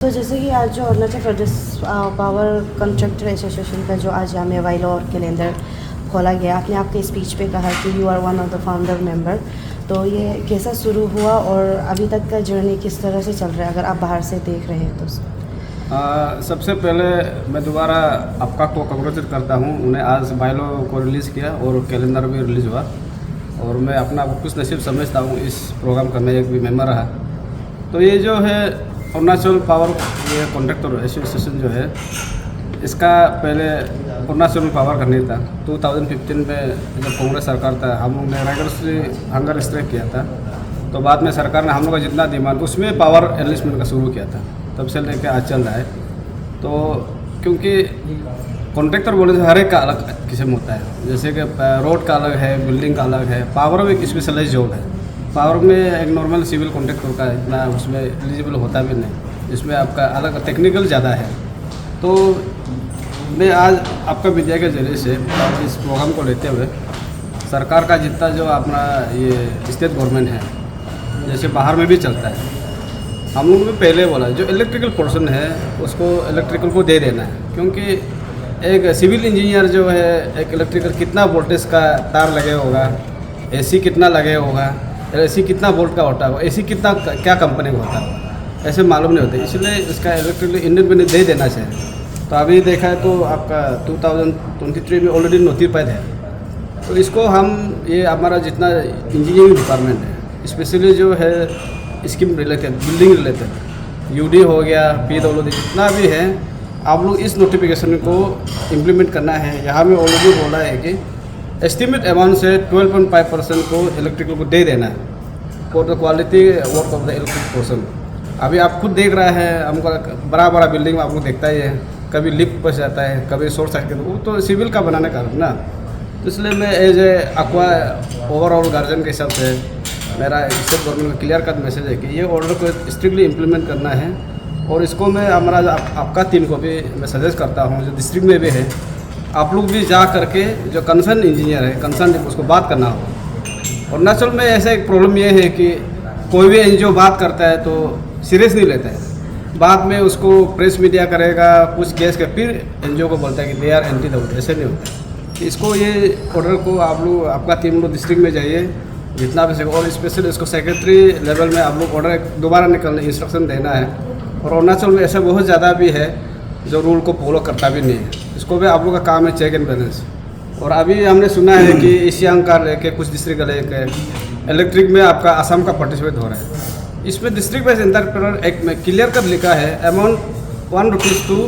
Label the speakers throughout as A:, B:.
A: तो जैसे कि आज जो Arunachal Pradesh power contractor association का जो आज जामिया वाइलो और कैलेंडर खोला गया, आपने आपके स्पीच पे कहा कि you are one of the founder member, तो ये कैसा शुरू हुआ और अभी तक का जर्नी किस तरह से चल रहा है अगर आप बाहर से देख रहे हैं तो?
B: सबसे पहले मैं दोबारा आपका को कांग्रेचुलेट करता हूँ। उन्हें आज बाइलो को रिलीज़ किया और कैलेंडर भी रिलीज़ हुआ और मैं अपना खुश नसीब समझता हूँ इस प्रोग्राम का मैं एक भी मेंबर रहा। तो ये जो है अरुणाचल पावर ये कॉन्ट्रैक्टर एसोसिएशन जो है, इसका पहले अरुणाचल पावर का नहीं था। 2015 में जब कांग्रेस सरकार था, हम लोग ने राइगरसली हंगर स्ट्राइक किया था, तो बाद में सरकार ने हम लोग का जितना डिमांड उसमें पावर एनलिस्टमेंट का शुरू किया था, तब से लेकर आज चल रहा है। तो क्योंकि कॉन्ट्रैक्टर बोले तो हर एक का अलग किस्म होता है, जैसे कि रोड का अलग है, बिल्डिंग का अलग है, पावर में एक स्पेशलाइज जॉब है। पावर में एक नॉर्मल सिविल कॉन्ट्रैक्टर का इतना उसमें एलिजिबल होता भी नहीं, इसमें आपका अलग टेक्निकल ज़्यादा है। तो मैं आज आपका मीडिया के जरिए से इस प्रोग्राम को लेते हुए सरकार का जितना जो अपना ये स्टेट गवर्नमेंट है, जैसे बाहर में भी चलता है, हम लोग भी पहले बोला जो इलेक्ट्रिकल पोर्शन है उसको इलेक्ट्रिकल को दे देना है। क्योंकि एक सिविल इंजीनियर जो है एक इलेक्ट्रिकल कितना वोल्टेज का तार लगे होगा, एसी कितना लगे होगा, एसी कितना वोल्ट का होता है, एसी कितना क्या कंपनी का होता है, ऐसे मालूम नहीं होते। इसलिए इसका इलेक्ट्रिकल इंडियन में दे देना चाहिए। तो अभी देखा है तो आपका 2023 में ऑलरेडी नोटिफाइड है। तो इसको हम ये हमारा जितना इंजीनियरिंग डिपार्टमेंट है, स्पेशली जो है scheme related, building related, UD हो गया, PWD जितना भी है, आप लोग इस नोटिफिकेशन को इम्प्लीमेंट करना है। यहाँ में ऑलरेडी बोला है कि एस्टिमेट अमाउंट से 12.5% को इलेक्ट्रिकल को दे देना है for the quality work of the electric portion. अभी आप खुद देख रहा है, हमको बड़ा बड़ा बिल्डिंग में आपको देखता ही है, कभी लिफ्ट फंस जाता है, कभी शॉर्ट सर्किट, वो तो सिविल का बनाने का ना। तो इसलिए मैं एज ए अक्वा ओवरऑल गार्जियन के हिसाब से मेरा स्टेट गवर्नमेंट का क्लियर कट मैसेज है कि ये ऑर्डर को स्ट्रिक्टली इम्प्लीमेंट करना है। और इसको मैं हमारा आपका टीम को भी मैं सजेस्ट करता हूँ, जो डिस्ट्रिक्ट में भी है, आप लोग भी जा करके जो कंसर्न इंजीनियर है, कंसर्न उसको बात करना हो। अरुणाचल में ऐसा एक प्रॉब्लम ये है कि कोई भी एनजीओ बात करता है तो सीरियस नहीं लेता है, बाद में उसको प्रेस मीडिया करेगा, कुछ केस के फिर एनजीओ को बोलता है कि they are anti the vote, ऐसे नहीं होता। इसको ये ऑर्डर को आप लोग, आपका टीम लोग डिस्ट्रिक्ट में जाइए जितना भी सके, और स्पेशली इसको सेक्रेटरी लेवल में आप लोग ऑर्डर दोबारा निकलने इंस्ट्रक्शन देना है। और अरुणाचल में ऐसा बहुत ज़्यादा भी है जो रूल को फॉलो करता भी नहीं है, इसको भी आप लोग का काम है चेक एंड बैलेंस। और अभी हमने सुना है कि ईस्ट का लेके कुछ डिस्ट्रिक्ट लेके इलेक्ट्रिक में आपका असम का पार्टिसिपेट हो रहा है। इसमें डिस्ट्रिक्ट वाइज एंटरप्रेन्योर एक में क्लियर कर लिखा है अमाउंट 1 रुपीज़ to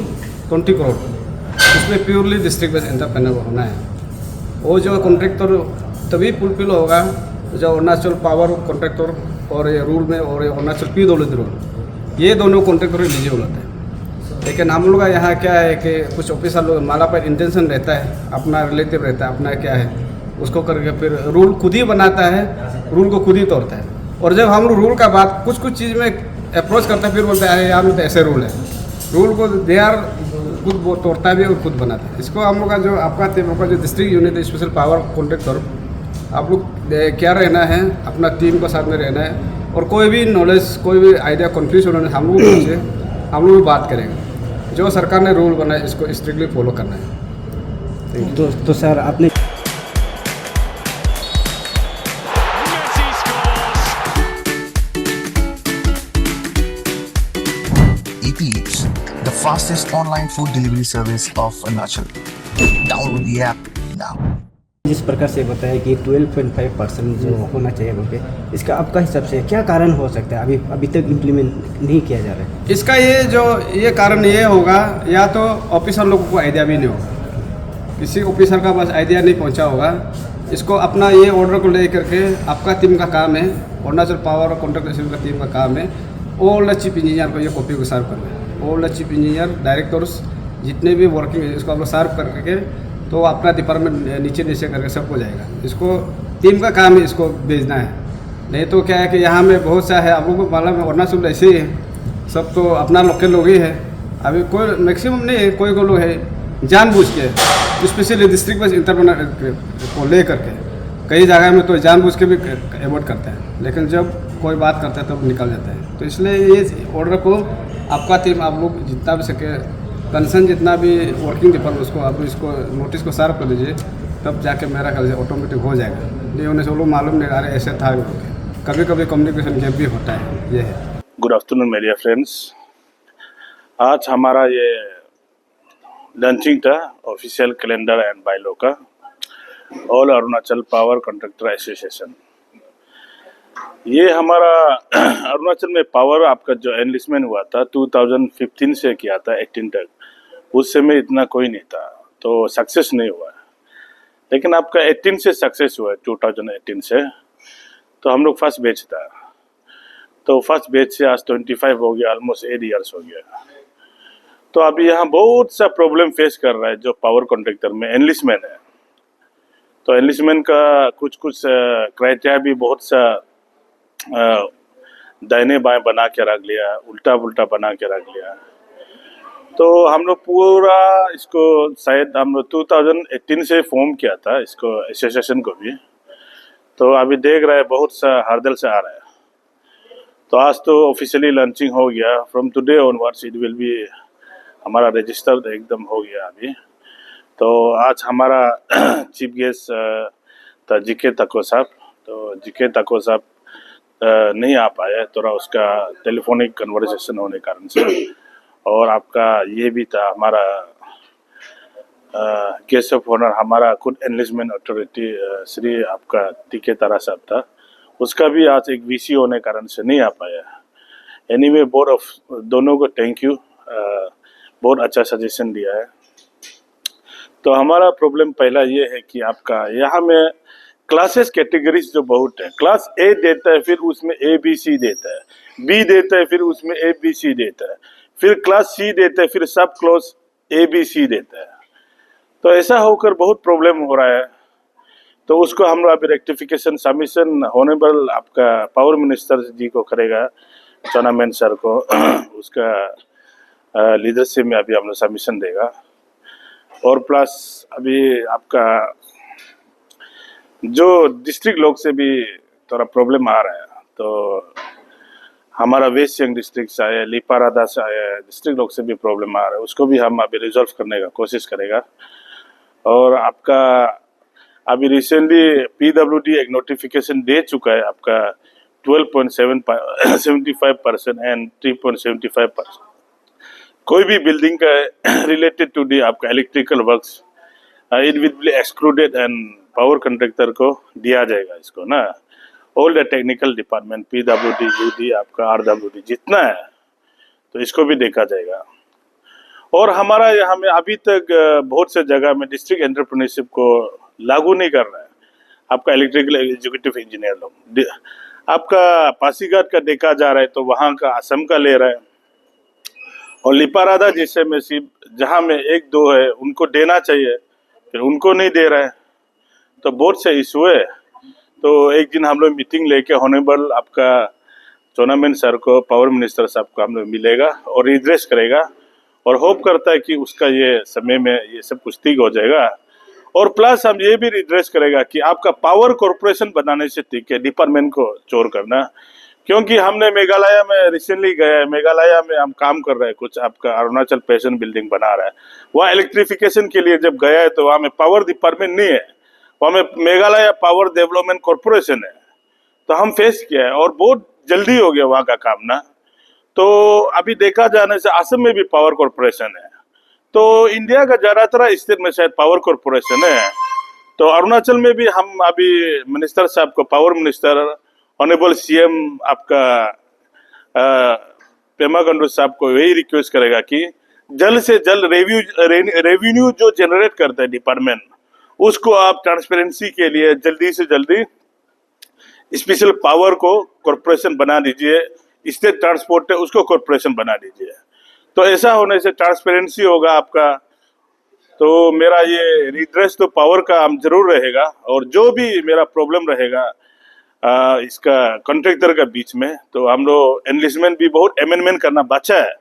B: 20 करोड़, इसमें प्योरली डिस्ट्रिक्ट वाइज एंटरप्रेन्योर होना है। वो जो कॉन्ट्रैक्टर तभी फुलफिल होगा जो अरुणाचल पावर कॉन्ट्रैक्टर और ये रूल में, और अरुणाचल PWD रूल, ये दोनों कॉन्ट्रैक्टर एलिजिबल होते हैं। लेकिन हम लोग का यहाँ क्या है कि कुछ ऑफिसर लोग माला पर इंटेंशन रहता है, अपना रिलेटिव रहता है, अपना क्या है उसको करके फिर रूल खुद ही बनाता है, रूल को खुद ही तोड़ता है। और जब हम लोग रूल का बात कुछ चीज़ में अप्रोच करते हैं, फिर बोलते हैं यार तो ऐसे रूल है, रूल को दे आर खुद तोड़ता भी और खुद बनाता है। इसको हम लोग का जो आपका टीम का जो district unit special power contractor, आप लोग क्या रहना है, अपना टीम के साथ में रहना है। और कोई भी नॉलेज, कोई भी आइडिया कन्फ्यूज होना है, हम लोग पूछे, हम लोग भी बात करेंगे। जो सरकार ने रूल बनाया इसको स्ट्रिक्टली फॉलो करना है।
A: तो सर आपने
C: Eat Eats, the fastest online food delivery service of Arunachal. Download the app now.
D: जिस प्रकार से बताया कि 12.5% जो होना चाहिए वहाँ पे, इसका आपका हिसाब से क्या कारण हो सकता है अभी तक इम्प्लीमेंट नहीं किया जा रहा है?
B: इसका ये कारण ये होगा, या तो ऑफिसर लोगों को आइडिया भी नहीं होगा, किसी ऑफिसर का बस आइडिया नहीं पहुंचा होगा। इसको अपना ये ऑर्डर को ले करके आपका टीम का काम है, अरुणाचल पावर कॉन्ट्रैक्टर का टीम का काम है, ऑल द चीफ इंजीनियर को ये कॉपी को सर्व करना है। All the chief engineer, directors जितने भी वर्किंग है, इसको आप लोग सर्व करके तो अपना डिपार्टमेंट नीचे करके सबको जाएगा। इसको टीम का काम है, इसको भेजना है। नहीं तो क्या है कि यहाँ में बहुत सा है, आप लोगों को मालूम है अरुणाचल ऐसे ही है, सब तो अपना लोकल लोग ही है। अभी कोई मैक्सिमम नहीं है, कोई लोग है जानबूझ के स्पेशली डिस्ट्रिक्ट वाइज एंटरप्रेन्योर को ले करके कई जगह में तो जानबूझ के भी अवॉइड करते हैं, लेकिन जब कोई बात करता है तब निकल जाता है। तो इसलिए ये ऑर्डर को आपका टीम आप लोग जितना भी सके कंसर्न जितना भी वर्किंग डिपार्टमेंट उसको आप इसको नोटिस को सर्व कर दीजिए, तब जाके मेरा ख्याल से ऑटोमेटिक हो जाएगा। नहीं होने से वो लोग मालूम नहीं, अरे ऐसे था, कभी कभी कम्युनिकेशन गैप भी होता है। ये है।
E: गुड आफ्टरनून मेरे फ्रेंड्स, आज हमारा ये लॉन्चिंग था ऑफिशियल कैलेंडर एंड बायलॉ का, all Arunachal power contractor association. ये हमारा अरुणाचल में पावर आपका जो एनलिस्टमेंट हुआ था 2015 से किया था 18 तक, उस समय इतना कोई नहीं था तो सक्सेस नहीं हुआ। लेकिन आपका 18 से सक्सेस हुआ है, 2018 से। तो हम लोग फर्स्ट बैच था, तो फर्स्ट बैच से आज 25 हो गया, ऑलमोस्ट 8 ईयर्स हो गया। तो अभी यहाँ बहुत सा प्रॉब्लम फेस कर रहा है जो पावर कॉन्ट्रैक्टर में एनलिस्टमेंट है। तो एनलिस्टमेंट का कुछ क्राइटेरिया भी बहुत सा दाहिने बाएं बना के रख लिया, उल्टा पुल्टा बना के रख लिया। तो हम लोग पूरा इसको शायद हम लोग 2018 से फॉर्म किया था इसको एसोसिएशन को भी, तो अभी देख रहे हैं बहुत सा हर्डल से आ रहा है। तो आज तो ऑफिशियली लॉन्चिंग हो गया, from today onwards it will B, हमारा रजिस्टर एकदम हो गया अभी। तो आज हमारा चीफ गेस्ट था जीके तको साहब। तो जीके तको साहब नहीं आ पाया, थोड़ा उसका टेलीफोनिक कन्वर्सेशन होने कारण से। और आपका ये भी था हमारा गेस्ट ऑफ ऑनर, हमारा खुद एनलिस्टमेंट अथॉरिटी श्री आपका टीके तारा साहब था, उसका भी आज एक वीसी होने कारण से नहीं आ पाया। एनीवे बोर्ड ऑफ दोनों को थैंक यू, बहुत अच्छा सजेशन दिया है। तो हमारा प्रॉब्लम पहला ये है कि आपका यहाँ में क्लासेस कैटेगरीज जो बहुत है, क्लास ए देता है, फिर उसमें ए बी सी देता है, बी देता है, फिर उसमें ए बी सी देता है, फिर क्लास सी देता है, फिर सब क्लास ए बी सी देता है। तो ऐसा होकर बहुत प्रॉब्लम हो रहा है। तो उसको हम लोग अभी रेक्टिफिकेशन सबमिशन होने पर आपका पावर मिनिस्टर जी को करेगा, चौनामेन सर को उसका लीडरशिप में अभी हम लोग सबमिशन देगा। और प्लस अभी आपका जो डिस्ट्रिक्ट लोग से भी थोड़ा प्रॉब्लम आ रहा है, तो हमारा वेस्ट सियांग डिस्ट्रिक्ट से आया, लिपारादा से आया, डिस्ट्रिक्ट लोग से भी प्रॉब्लम आ रहा है, उसको भी हम अभी रिजॉल्व करने का कोशिश करेगा। और आपका अभी रिसेंटली पीडब्ल्यूडी एक नोटिफिकेशन दे चुका है आपका 12.75% एंड 3.75%। कोई भी बिल्डिंग का रिलेटेड टू दी आपका electrical works it will be excluded and power contractor को दिया जाएगा इसको ना। All the technical department PWD, UD, आपका आरडब्ल्यूडी जितना है, तो इसको भी देखा जाएगा। और हमारा यहाँ में अभी तक बहुत से जगह में डिस्ट्रिक्ट एंटरप्रेन्योरशिप को लागू नहीं कर रहा है आपका इलेक्ट्रिकल एग्जीक्यूटिव इंजीनियर लोग। आपका पासीघाट का देखा जा रहा है तो वहाँ का असम का ले रहा है, और लिपारादा जैसे में सिर्फ जहाँ में 1-2 है उनको देना चाहिए, फिर उनको नहीं दे रहा है। तो बहुत से इशू है। तो एक दिन हम लोग मीटिंग लेके ऑनरेबल आपका चौनामेन सर को, पावर मिनिस्टर साहब को हम लोग मिलेगा और रिड्रेस करेगा, और होप करता है कि उसका ये समय में ये सब कुछ ठीक हो जाएगा। और प्लस हम ये भी रिड्रेस करेगा कि आपका पावर कॉरपोरेशन बनाने से ठीक है डिपार्टमेंट को चोर करना। क्योंकि हमने मेघालय में रिसेंटली गए हैं, मेघालय में हम काम कर रहे हैं, कुछ आपका अरुणाचल पैशन बिल्डिंग बना रहा है, वहाँ इलेक्ट्रिफिकेशन के लिए जब गया है तो वहाँ में पावर डिपार्टमेंट नहीं है, वहाँ में मेघालय पावर डेवलपमेंट कॉरपोरेशन है। तो हम फेस किया है और बहुत जल्दी हो गया वहाँ का काम ना। तो अभी देखा जाने से असम में भी पावर कॉरपोरेशन है, तो इंडिया का ज़्यादातर स्टेट में शायद पावर कॉरपोरेशन है। तो अरुणाचल में भी हम अभी मिनिस्टर साहब को, पावर मिनिस्टर ऑनरेबल सीएम आपका पेमा गंडू साहब को यही रिक्वेस्ट करेगा कि जल्द से जल्द रेवेन्यू जो जनरेट करता है डिपार्टमेंट, उसको आप ट्रांसपेरेंसी के लिए जल्दी से जल्दी स्पेशल पावर को कॉरपोरेशन बना दीजिए, स्टेट ट्रांसपोर्ट है उसको कॉरपोरेशन बना दीजिए। तो ऐसा होने से ट्रांसपेरेंसी होगा आपका। तो मेरा ये रिड्रेस तो पावर का हम जरूर रहेगा, और जो भी मेरा प्रॉब्लम रहेगा इसका कॉन्ट्रैक्टर का बीच में, तो हम लोग एनलिस्टमेंट भी बहुत अमेंडमेंट करना बचा है,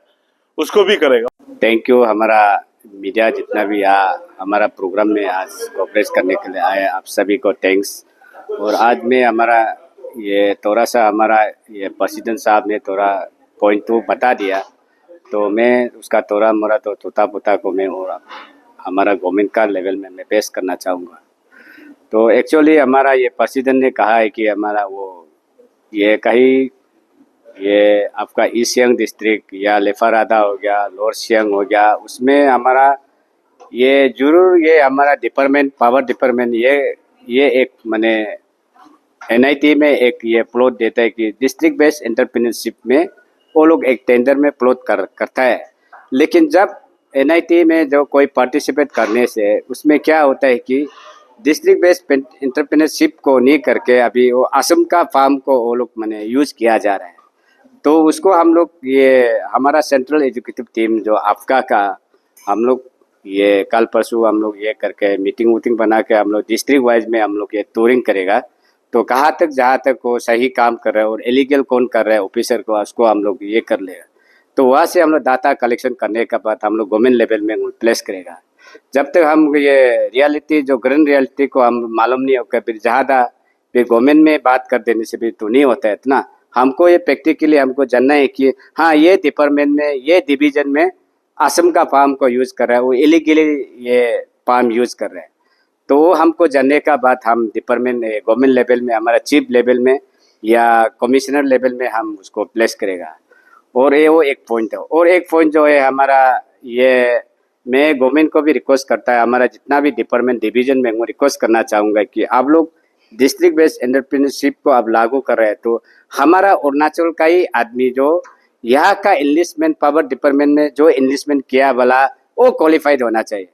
E: उसको भी करेगा।
F: Thank you. हमारा मीडिया जितना भी हमारा प्रोग्राम में आज कोऑपरेट करने के लिए आए, आप सभी को थैंक्स। और आज में हमारा ये थोड़ा सा हमारा ये प्रेसिडेंट साहब ने थोड़ा पॉइंट तो बता दिया, तो मैं उसका तोड़ा मोड़ा तो तोता पोता को मैं और हमारा गवर्नमेंट का लेवल में मैं पेश करना चाहूँगा। तो एक्चुअली हमारा ये प्रेसिडेंट ने कहा है कि हमारा वो ये कहीं ये आपका ईस्ट सियांग डिस्ट्रिक्ट या लेफारादा हो गया, लोअर सियांग हो गया, उसमें हमारा ये जरूर ये हमारा डिपार्टमेंट पावर डिपार्टमेंट ये एक माने एनआईटी में एक ये प्लॉट देता है कि डिस्ट्रिक्ट बेस्ड एंटरप्रेन्योरशिप में वो लोग एक टेंडर में प्लॉट करता है। लेकिन जब एनआईटी में जो कोई पार्टिसिपेट करने से उसमें क्या होता है कि डिस्ट्रिक्ट बेस्ड एंटरप्रेन्योरशिप को नहीं करके अभी वो असम का फार्म को वो लोग माने यूज किया जा रहा है। तो उसको हम लोग ये हमारा सेंट्रल एजुकेटिव टीम जो आपका का हम लोग ये कल परसों हम लोग ये करके मीटिंग वूटिंग बना के हम लोग डिस्ट्रिक्ट वाइज में हम लोग ये टूरिंग करेगा। तो कहाँ तक जहाँ तक वो सही काम कर रहा है और इलीगल कौन कर रहा है ऑफिसर को उसको हम लोग ये कर लेगा। तो वहाँ से हम लोग डाटा कलेक्शन करने के बाद हम लोग गवर्नमेंट लेवल में प्लेस करेगा। जब तक हम ये रियलिटी जो ग्राउंड रियलिटी को हम मालूम नहीं होगा फिर ज़्यादा फिर गवर्नमेंट में बात कर देने से भी तो नहीं होता है इतना। हमको ये प्रैक्टिकली हमको जानना है कि हाँ ये डिपार्टमेंट में ये डिवीजन में असम का फार्म को यूज़ कर रहा है, वो इलीगली ये फार्म यूज़ कर रहा है। तो वो हमको जानने का बाद हम डिपार्टमेंट गवर्नमेंट लेवल में हमारा चीफ लेवल में या कमिश्नर लेवल में हम उसको प्लेस करेगा। और ये वो एक पॉइंट है। और एक पॉइंट जो है हमारा ये मैं गवर्नमेंट को भी रिक्वेस्ट करता है, हमारा जितना भी डिपार्टमेंट डिवीजन में मैं रिक्वेस्ट करना चाहूँगा कि आप लोग डिस्ट्रिक्ट बेस्ड एंटरप्रेन्योरशिप को आप लागू कर रहे हैं तो हमारा अरुणाचल का ही आदमी जो यहाँ का इन्वेस्टमेंट पावर डिपार्टमेंट में जो इन्वेस्टमेंट किया वाला वो क्वालिफाइड होना चाहिए।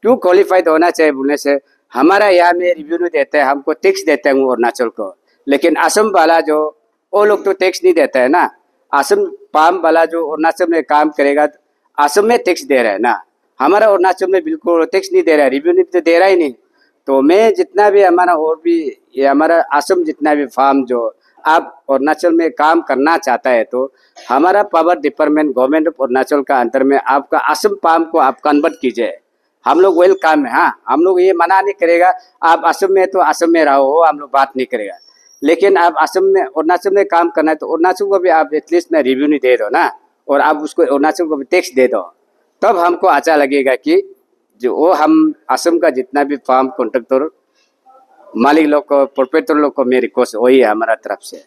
F: क्यों क्वालिफाइड होना चाहिए बोलने से हमारा यहाँ में रिवेन्यू देते हैं, हमको टैक्स देते हैं अरुणाचल को, लेकिन असम वाला जो वो लोग तो टैक्स नहीं देता है ना। असम पाम वाला जो अरुणाचल में काम करेगा असम में टैक्स दे रहा है ना, हमारा अरुणाचल में बिल्कुल टैक्स नहीं दे रहा है, रिवेन्यू तो दे रहा ही नहीं। तो मैं जितना भी हमारा और भी ये हमारा असम जितना भी फार्म जो आप अरुणाचल में काम करना चाहता है तो हमारा power department government of Arunachal का अंतर में आपका असम फार्म को आप कन्वर्ट कीजिए। हम लोग वेलकम है। हाँ, हम लोग ये मना नहीं करेगा आप असम में तो असम में रहो, हम लोग बात नहीं करेगा। लेकिन आप असम में अरुणाचल में काम करना है तो अरुणाचल को भी आप एटलीस्ट ना रिवेन्यू दे दो ना, और आप उसको अरुणाचल को भी टैक्स दे दो, तब हमको अच्छा लगेगा कि जो वो हम असम का जितना भी फार्म कॉन्ट्रैक्टर मालिक लोग को प्रोपरेटर लोग को मेरी रिक्वेस्ट वही है हमारा तरफ से।